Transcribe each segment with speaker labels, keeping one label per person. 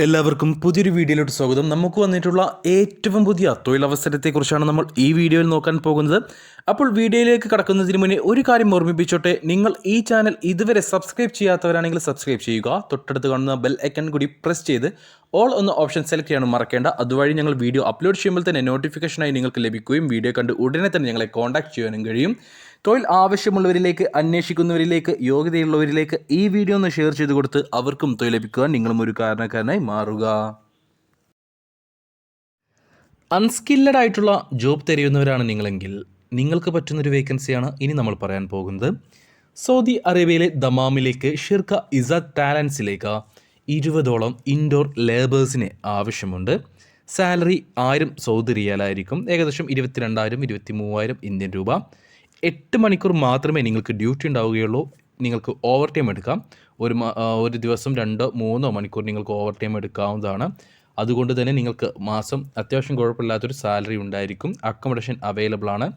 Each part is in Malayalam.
Speaker 1: എല്ലാവർക്കും പുതിയൊരു വീഡിയോയിലോട്ട് സ്വാഗതം. നമുക്ക് വന്നിട്ടുള്ള ഏറ്റവും പുതിയ തൊഴിലവസരത്തെക്കുറിച്ചാണ് നമ്മൾ ഈ വീഡിയോയിൽ നോക്കാൻ പോകുന്നത്. അപ്പോൾ വീഡിയോയിലേക്ക് കടക്കുന്നതിന് മുന്നേ ഒരു കാര്യം ഓർമ്മിപ്പിച്ചോട്ടെ, നിങ്ങൾ ഈ ചാനൽ ഇതുവരെ സബ്സ്ക്രൈബ് ചെയ്യാത്തവരാണെങ്കിൽ സബ്സ്ക്രൈബ് ചെയ്യുക. തൊട്ടടുത്ത് കാണുന്ന ബെൽ ഐക്കൺ കൂടി പ്രസ് ചെയ്ത് ഓൾ എന്ന ഓപ്ഷൻ സെലക്ട് ചെയ്യാനും മറക്കേണ്ട. അതുവഴി ഞങ്ങൾ വീഡിയോ അപ്ലോഡ് ചെയ്യുമ്പോൾ തന്നെ നോട്ടിഫിക്കേഷനായി നിങ്ങൾക്ക് ലഭിക്കുകയും വീഡിയോ കണ്ട് ഉടനെ തന്നെ ഞങ്ങളെ കോൺടാക്ട് ചെയ്യാനും കഴിയും. തൊഴിൽ ആവശ്യമുള്ളവരിലേക്ക്, അന്വേഷിക്കുന്നവരിലേക്ക്, യോഗ്യതയുള്ളവരിലേക്ക് ഈ വീഡിയോ ഒന്ന് ഷെയർ ചെയ്ത് കൊടുത്ത് അവർക്കും തൊഴിൽ ലഭിക്കുവാൻ നിങ്ങളും ഒരു കാരണക്കാരനായി മാറുക. അൺസ്കില്ലഡ് ആയിട്ടുള്ള ജോബ് തിരയുന്നവരാണ് നിങ്ങളെങ്കിൽ നിങ്ങൾക്ക് പറ്റുന്നൊരു വേക്കൻസിയാണ് ഇനി നമ്മൾ പറയാൻ പോകുന്നത്. സൗദി അറേബ്യയിലെ ദമാമിലേക്ക് ഷിർക ഇസാദ് ടാലൻസിലേക്ക് 20ഓളം ഇൻഡോർ ലേബേഴ്സിനെ ആവശ്യമുണ്ട്. സാലറി 1000 സൗദി റിയാലായിരിക്കും, ഏകദേശം 22,000 23,000 ഇന്ത്യൻ രൂപ. 8 മണിക്കൂർ മാത്രമേ നിങ്ങൾക്ക് ഡ്യൂട്ടി ഉണ്ടാവുകയുള്ളൂ. നിങ്ങൾക്ക് ഓവർ ടൈം എടുക്കാം. ഒരു ദിവസം 2-3 മണിക്കൂർ നിങ്ങൾക്ക് ഓവർ ടൈം എടുക്കാവുന്നതാണ്. അതുകൊണ്ട് തന്നെ നിങ്ങൾക്ക് മാസം അത്യാവശ്യം കുഴപ്പമില്ലാത്തൊരു സാലറി ഉണ്ടായിരിക്കും. അക്കോമഡേഷൻ അവൈലബിൾ ആണ്.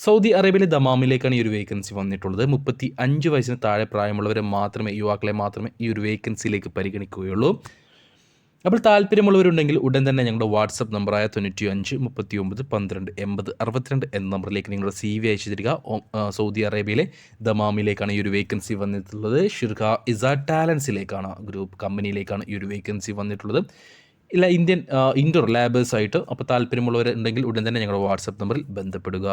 Speaker 1: സൗദി അറേബ്യയിലെ ദമാമിലേക്കാണ് ഈ ഒരു വേക്കൻസി വന്നിട്ടുള്ളത്. 35 വയസ്സിന് താഴെ പ്രായമുള്ളവരെ മാത്രമേ, യുവാക്കളെ മാത്രമേ ഈ ഒരു വേക്കൻസിയിലേക്ക് പരിഗണിക്കുകയുള്ളൂ. അപ്പോൾ താല്പര്യമുള്ളവരുണ്ടെങ്കിൽ ഉടൻ തന്നെ ഞങ്ങളുടെ വാട്സപ്പ് നമ്പറായ 95 39 12 80 62 എന്ന നമ്പറിലേക്ക് നിങ്ങളുടെ CV അയച്ചു തരിക. സൗദി അറേബ്യയിലെ ദമാമിലേക്കാണ് ഈ ഒരു വേക്കൻസി വന്നിട്ടുള്ളത്. ഷിർക ഇസാദ് ടാലൻസിലേക്കാണ്, ഗ്രൂപ്പ് കമ്പനിയിലേക്കാണ് ഈ ഒരു വേക്കൻസി വന്നിട്ടുള്ളത്. ഇല്ല, ഇൻഡോർ ലാബേഴ്സായിട്ട്. അപ്പോൾ താല്പര്യമുള്ളവരുണ്ടെങ്കിൽ ഉടൻ തന്നെ ഞങ്ങളുടെ വാട്സപ്പ് നമ്പറിൽ ബന്ധപ്പെടുക.